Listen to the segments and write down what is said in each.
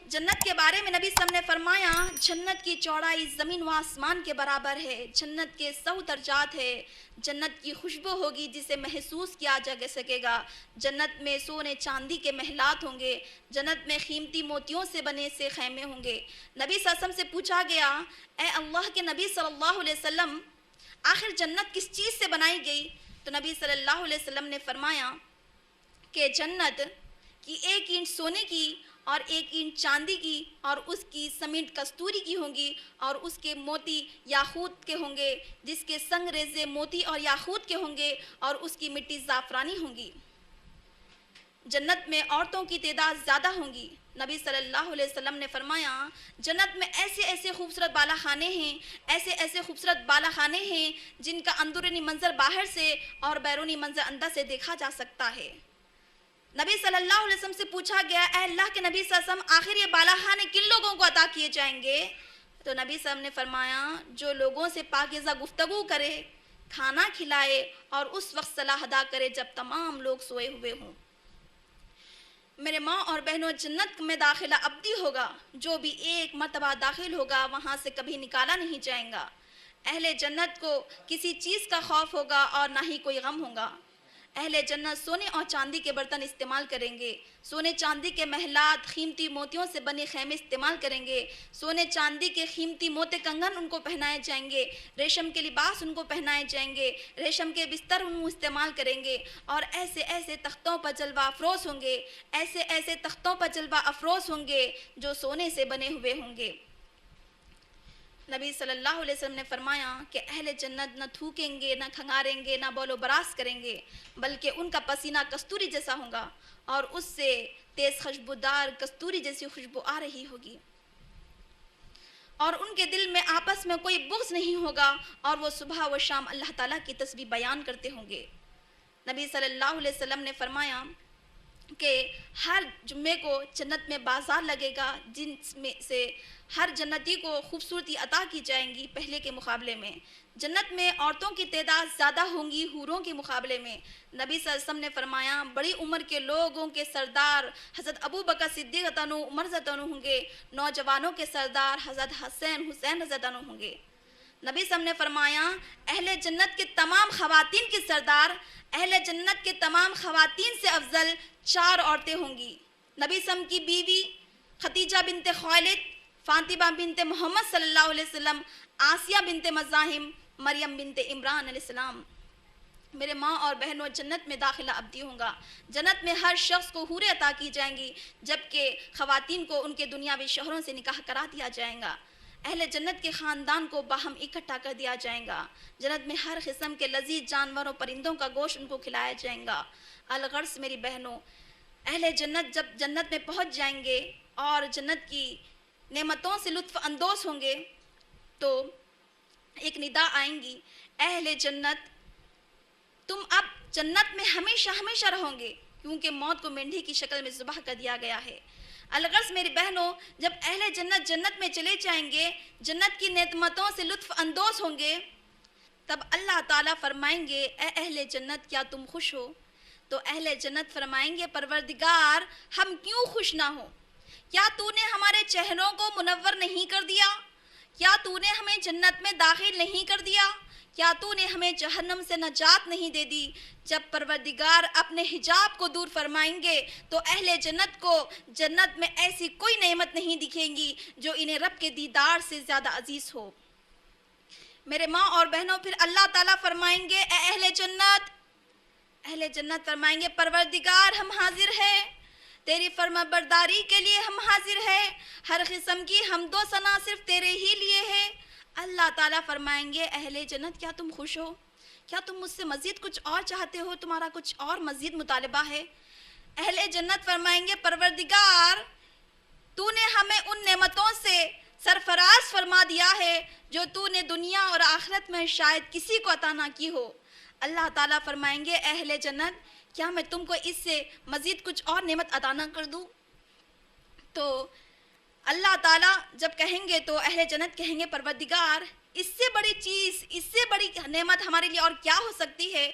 جنت کے بارے میں نبی صلی اللہ علیہ وسلم نے فرمایا جنت کی چوڑائی زمین و آسمان کے برابر ہے، جنت کے 100 درجات ہے، جنت کی خوشبو ہوگی جسے محسوس کیا جا سکے گا، جنت میں سونے چاندی کے محلات ہوں گے، جنت میں قیمتی موتیوں سے بنے سے خیمے ہوں گے۔ نبی صلی اللہ علیہ وسلم سے پوچھا گیا اے اللہ کے نبی صلی اللہ علیہ وسلم آخر جنت کس چیز سے بنائی گئی؟ تو نبی صلی اللہ علیہ وسلم نے فرمایا کہ جنت کی 1 اینٹ سونے کی اور 1 اینٹ چاندی کی اور اس کی سمیٹ کستوری کی ہوں گی اور اس کے موتی یاقوت کے ہوں گے، جس کے سنگ ریزے موتی اور یاقوت کے ہوں گے اور اس کی مٹی زعفرانی ہوں گی۔ جنت میں عورتوں کی تعداد زیادہ ہوں گی۔ نبی صلی اللہ علیہ وسلم نے فرمایا جنت میں ایسے ایسے خوبصورت بالا خانے ہیں، ایسے ایسے خوبصورت بالا خانے ہیں جن کا اندرونی منظر باہر سے اور بیرونی منظر اندر سے دیکھا جا سکتا ہے۔ نبی صلی اللہ علیہ وسلم سے پوچھا گیا اے اللہ کے نبی صلی اللہ علیہ وسلم آخر یہ بالا خانے کن لوگوں کو عطا کیے جائیں گے؟ تو نبی صلی اللہ علیہ وسلم نے فرمایا جو لوگوں سے پاکیزہ گفتگو کرے، کھانا کھلائے اور اس وقت صلاح ادا کرے جب تمام لوگ سوئے ہوئے ہوں۔ میرے ماں اور بہنوں، جنت میں داخلہ ابدی ہوگا، جو بھی 1 مرتبہ داخل ہوگا وہاں سے کبھی نکالا نہیں جائے گا۔ اہل جنت کو کسی چیز کا خوف ہوگا اور نہ ہی کوئی غم ہوگا۔ اہل جنت سونے اور چاندی کے برتن استعمال کریں گے، سونے چاندی کے محلات، قیمتی موتیوں سے بنے خیمے استعمال کریں گے، سونے چاندی کے قیمتی موتی کنگن ان کو پہنائے جائیں گے، ریشم کے لباس ان کو پہنائے جائیں گے، ریشم کے بستر ان کو استعمال کریں گے اور ایسے ایسے تختوں پر جلوہ افروز ہوں گے، ایسے ایسے تختوں پر جلوہ افروز ہوں گے جو سونے سے بنے ہوئے ہوں گے۔ نبی صلی اللہ علیہ وسلم نے فرمایا کہ اہل جنت نہ تھوکیں گے، نہ کھنگاریں گے، نہ بول و براز کریں گے، بلکہ ان کا پسینہ کستوری جیسا ہوگا اور اس سے تیز خوشبودار کستوری جیسی خوشبو آ رہی ہوگی، اور ان کے دل میں آپس میں کوئی بغض نہیں ہوگا اور وہ صبح و شام اللہ تعالیٰ کی تسبیح بیان کرتے ہوں گے۔ نبی صلی اللہ علیہ وسلم نے فرمایا کہ ہر جمعے کو جنت میں بازار لگے گا جن میں سے ہر جنتی کو خوبصورتی عطا کی جائیں گی پہلے کے مقابلے میں۔ جنت میں عورتوں کی تعداد زیادہ ہوں گی حوروں کے مقابلے میں۔ نبی صلی اللہ علیہ وسلم نے فرمایا بڑی عمر کے لوگوں کے سردار حضرت ابو بکر صدیق رضی اللہ عنہ، عمر رضی اللہ عنہ ہوں گے، نوجوانوں کے سردار حضرت حسین رضی اللہ عنہ ہوں گے۔ نبی صلی اللہ علیہ وسلم نے فرمایا اہل جنت کے تمام خواتین کی سردار، اہل جنت کے تمام خواتین سے افضل 4 عورتیں ہوں گی۔ نبی صلی اللہ علیہ وسلم کی بیوی خدیجہ بنت خویلد، فاطمہ بنت محمد صلی اللہ علیہ وسلم، آسیہ بنت مزاحم، مریم بنت عمران علیہ السلام۔ میرے ماں اور بہنوں، جنت میں داخلہ ابدی ہوگا۔ جنت میں ہر شخص کو حوریں عطا کی جائیں گی، جبکہ خواتین کو ان کے دنیاوی شوہروں سے نکاح کرا دیا جائے گا۔ اہل جنت کے خاندان کو باہم اکٹھا کر دیا جائے گا۔ جنت میں ہر قسم کے لذیذ جانوروں پرندوں کا گوشت ان کو کھلایا جائے گا۔ الغرض میری بہنوں، اہل جنت جب جنت میں پہنچ جائیں گے اور جنت کی نعمتوں سے لطف اندوز ہوں گے تو ایک ندا آئیں گی اہل جنت تم اب جنت میں ہمیشہ ہمیشہ رہو گے، کیونکہ موت کو مینڈھی کی شکل میں ذبح کر دیا گیا ہے۔ الغرض میری بہنوں، جب اہل جنت جنت میں چلے جائیں گے، جنت کی نعمتوں سے لطف اندوز ہوں گے، تب اللہ تعالیٰ فرمائیں گے اے اہل جنت کیا تم خوش ہو؟ تو اہل جنت فرمائیں گے پروردگار ہم کیوں خوش نہ ہوں؟ کیا تو نے ہمارے چہروں کو منور نہیں کر دیا؟ کیا تو نے ہمیں جنت میں داخل نہیں کر دیا؟ کیا تو نے ہمیں جہنم سے نجات نہیں دے دی؟ جب پروردگار اپنے حجاب کو دور فرمائیں گے تو اہل جنت کو جنت میں ایسی کوئی نعمت نہیں دکھیں گی جو انہیں رب کے دیدار سے زیادہ عزیز ہو۔ میرے ماں اور بہنوں، پھر اللہ تعالیٰ فرمائیں گے اے اہل جنت فرمائیں گے پروردگار ہم حاضر ہیں، تیری فرما برداری کے لیے ہم حاضر ہیں، ہر قسم کی حمد و ثنا صرف تیرے ہی لیے ہے۔ اللہ تعالیٰ فرمائیں گے اہل جنت کیا تم خوش ہو؟ کیا تم مجھ سے مزید کچھ اور چاہتے ہو؟ تمہارا کچھ اور مزید مطالبہ ہے؟ اہل جنت فرمائیں گے پروردگار تو نے ہمیں ان نعمتوں سے سرفراز فرما دیا ہے جو تو نے دنیا اور آخرت میں شاید کسی کو عطا نہ کی ہو۔ اللہ تعالیٰ فرمائیں گے اہل جنت کیا میں تم کو اس سے مزید کچھ اور نعمت عطا نہ کر دوں؟ تو اللہ تعالیٰ جب کہیں گے تو اہل جنت کہیں گے پروردگار اس سے بڑی چیز، اس سے بڑی نعمت ہمارے لیے اور کیا ہو سکتی ہے؟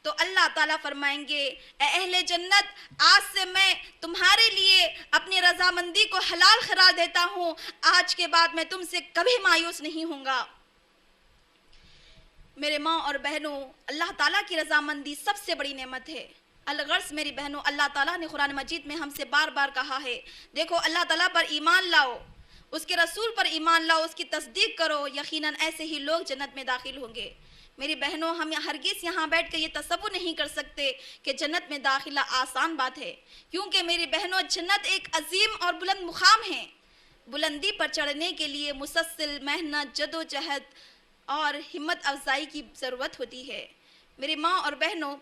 تو اللہ تعالیٰ فرمائیں گے اے اہل جنت آج سے میں تمہارے لیے اپنی رضامندی کو حلال قرار دیتا ہوں، آج کے بعد میں تم سے کبھی مایوس نہیں ہوں گا۔ میرے ماں اور بہنوں، اللہ تعالیٰ کی رضامندی سب سے بڑی نعمت ہے۔ الغرض میری بہنوں، اللہ تعالیٰ نے قرآن مجید میں ہم سے بار بار کہا ہے، دیکھو اللہ تعالیٰ پر ایمان لاؤ، اس کے رسول پر ایمان لاؤ، اس کی تصدیق کرو، یقیناً ایسے ہی لوگ جنت میں داخل ہوں گے۔ میری بہنوں، ہم ہرگز یہاں بیٹھ کے یہ تصور نہیں کر سکتے کہ جنت میں داخلہ آسان بات ہے، کیونکہ میری بہنوں جنت ایک عظیم اور بلند مقام ہے۔ بلندی پر چڑھنے کے لیے مسلسل محنت، جدوجہد اور ہمت افزائی کی ضرورت ہوتی ہے۔ میری ماں اور بہنوں،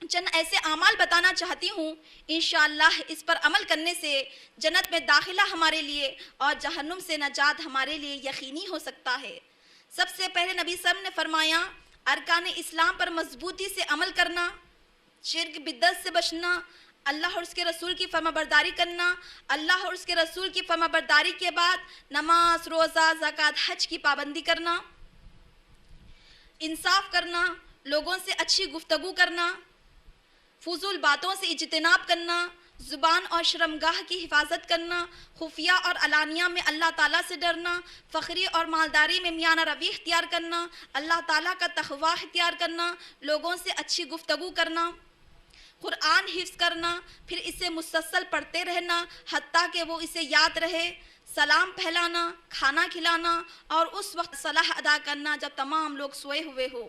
چند ایسے اعمال بتانا چاہتی ہوں، انشاءاللہ اس پر عمل کرنے سے جنت میں داخلہ ہمارے لیے اور جہنم سے نجات ہمارے لیے یقینی ہو سکتا ہے۔ سب سے پہلے نبی صلی اللہ علیہ وسلم نے فرمایا، ارکان اسلام پر مضبوطی سے عمل کرنا، شرک بدعت سے بچنا، اللہ اور اس کے رسول کی فرما برداری کرنا، اللہ اور اس کے رسول کی فرما برداری کے بعد نماز، روزہ، زکوٰۃ، حج کی پابندی کرنا، انصاف کرنا، لوگوں سے اچھی گفتگو کرنا، فضول باتوں سے اجتناب کرنا، زبان اور شرمگاہ کی حفاظت کرنا، خفیہ اور علانیہ میں اللہ تعالیٰ سے ڈرنا، فخری اور مالداری میں میانہ روی اختیار کرنا، اللہ تعالیٰ کا تقویٰ اختیار کرنا، لوگوں سے اچھی گفتگو کرنا، قرآن حفظ کرنا، پھر اسے مسلسل پڑھتے رہنا حتیٰ کہ وہ اسے یاد رہے، سلام پھیلانا، کھانا کھلانا اور اس وقت صلاح ادا کرنا جب تمام لوگ سوئے ہوئے ہو۔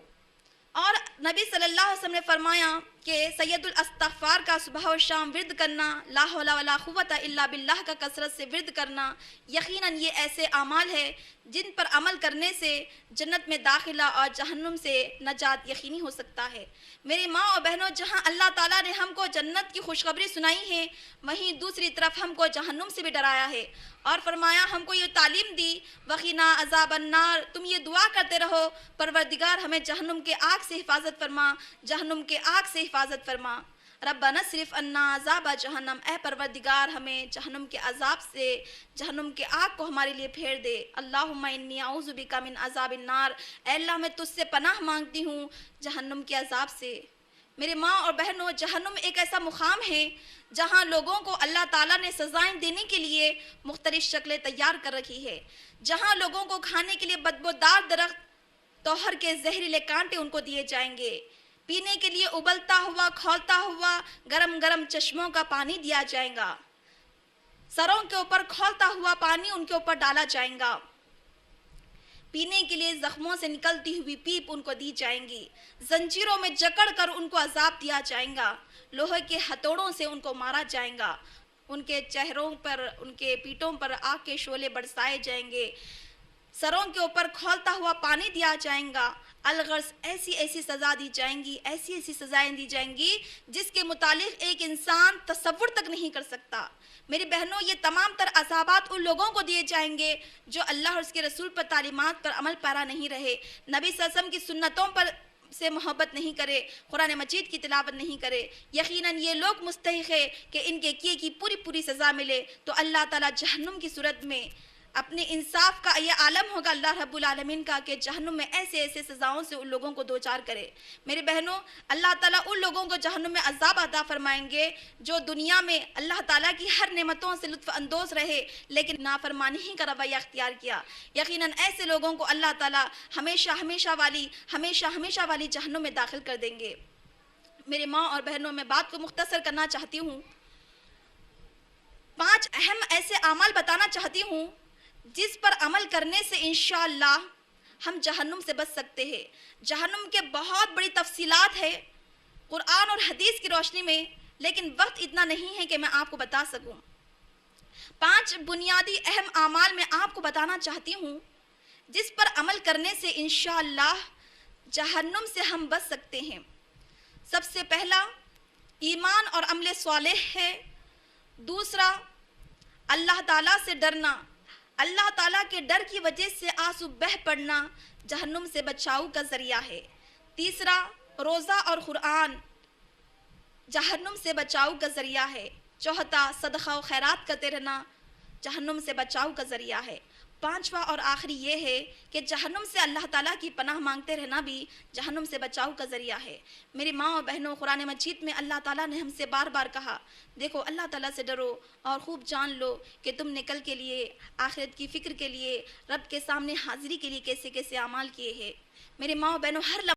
اور نبی صلی اللہ علیہ وسلم نے فرمایا کہ سید الاستغفار کا صبح و شام ورد کرنا، لا حول ولا قوت الا باللہ کا کثرت سے ورد کرنا، یقیناً یہ ایسے اعمال ہے جن پر عمل کرنے سے جنت میں داخلہ اور جہنم سے نجات یقینی ہو سکتا ہے۔ میری ماں اور بہنوں، جہاں اللہ تعالیٰ نے ہم کو جنت کی خوشخبری سنائی ہے، وہیں دوسری طرف ہم کو جہنم سے بھی ڈرایا ہے اور فرمایا، ہم کو یہ تعلیم دی، وقنا عذاب النار، تم یہ دعا کرتے رہو، پروردگار ہمیں جہنم کے آگ سے حفاظت فرما، جہنم کے آگ سے حفاظت فرما۔ ربنا اصرف عنا عذاب جہنم، اے پروردگار ہمیں جہنم کے عذاب سے، جہنم کے آگ کو ہمارے لیے پھیر دے۔ اللہم انی اعوذ بک من عذاب النار، اے اللہ میں تجھ سے پناہ مانگتی ہوں جہنم کے عذاب سے۔ میرے ماں اور بہنوں، جہنم ایک ایسا مقام ہے جہاں لوگوں کو اللہ تعالیٰ نے سزائیں دینے کے لیے مختلف شکلیں تیار کر رکھی ہے، جہاں لوگوں کو کھانے کے لیے بدبودار درخت توہر کے زہریلے کانٹے ان کو دیے جائیں گے، پینے کے لیے ابلتا ہوا کھولتا ہوا گرم گرم چشموں کا پانی دیا جائے گا، سروں کے اوپر کھولتا ہوا پانی ان کے اوپر ڈالا جائے گا، پینے کے لیے زخموں سے نکلتی ہوئی پیپ ان کو دی جائیں گی، زنجیروں میں جکڑ کر ان کو عذاب دیا جائے گا، لوہے کے ہتھوڑوں سے ان کو مارا جائے گا، ان کے چہروں پر، ان کے پیٹوں پر آگ کے شعلے برسائے جائیں گے، سروں کے اوپر کھولتا ہوا پانی دیا جائے گا۔ الغرض ایسی ایسی سزا دی جائیں گی، ایسی ایسی سزائیں دی جائیں گی جس کے متعلق ایک انسان تصور تک نہیں کر سکتا۔ میری بہنوں، یہ تمام تر عذابات ان لوگوں کو دیے جائیں گے جو اللہ اور اس کے رسول پر تعلیمات پر عمل پیرا نہیں رہے، نبی صلی اللہ علیہ وسلم کی سنتوں پر سے محبت نہیں کرے، قرآن مجید کی تلاوت نہیں کرے۔ یقیناً یہ لوگ مستحق ہے کہ ان کے کیے کی پوری پوری سزا ملے۔ تو اللہ تعالیٰ جہنم کی صورت میں اپنے انصاف کا یہ عالم ہوگا اللہ رب العالمین کا کہ جہنم میں ایسے ایسے سزاؤں سے ان لوگوں کو دوچار کرے۔ میرے بہنوں، اللہ تعالیٰ ان لوگوں کو جہنم میں عذاب عطا فرمائیں گے جو دنیا میں اللہ تعالیٰ کی ہر نعمتوں سے لطف اندوز رہے لیکن نافرمانی ہی کا رویہ اختیار کیا۔ یقیناً ایسے لوگوں کو اللہ تعالیٰ ہمیشہ ہمیشہ والی جہنم میں داخل کر دیں گے۔ میرے ماں اور بہنوں، میں بات کو مختصر کرنا چاہتی ہوں، 5 اہم ایسے اعمال بتانا چاہتی ہوں جس پر عمل کرنے سے انشاءاللہ ہم جہنم سے بچ سکتے ہیں۔ جہنم کے بہت بڑی تفصیلات ہے قرآن اور حدیث کی روشنی میں، لیکن وقت اتنا نہیں ہے کہ میں آپ کو بتا سکوں۔ 5 بنیادی اہم اعمال میں آپ کو بتانا چاہتی ہوں جس پر عمل کرنے سے انشاءاللہ جہنم سے ہم بچ سکتے ہیں۔ سب سے پہلا ایمان اور عمل صالح ہے۔ دوسرا اللہ تعالیٰ سے ڈرنا، اللہ تعالیٰ کے ڈر کی وجہ سے آنسو بہہ پڑنا جہنم سے بچاؤ کا ذریعہ ہے۔ تیسرا روزہ اور قرآن جہنم سے بچاؤ کا ذریعہ ہے۔ چوتھا صدقہ و خیرات کرتے رہنا جہنم سے بچاؤ کا ذریعہ ہے۔ پانچواں اور آخری یہ ہے کہ جہنم سے اللہ تعالیٰ کی پناہ مانگتے رہنا بھی جہنم سے بچاؤ کا ذریعہ ہے۔ میری ماں اور بہنوں، قرآن مجید میں اللہ تعالیٰ نے ہم سے بار بار کہا، دیکھو اللہ تعالیٰ سے ڈرو اور خوب جان لو کہ تم نے کل کے لیے، آخرت کی فکر کے لیے، رب کے سامنے حاضری کے لیے کیسے کیسے اعمال کیے ہیں۔ میرے ماں اور بہنوں، ہر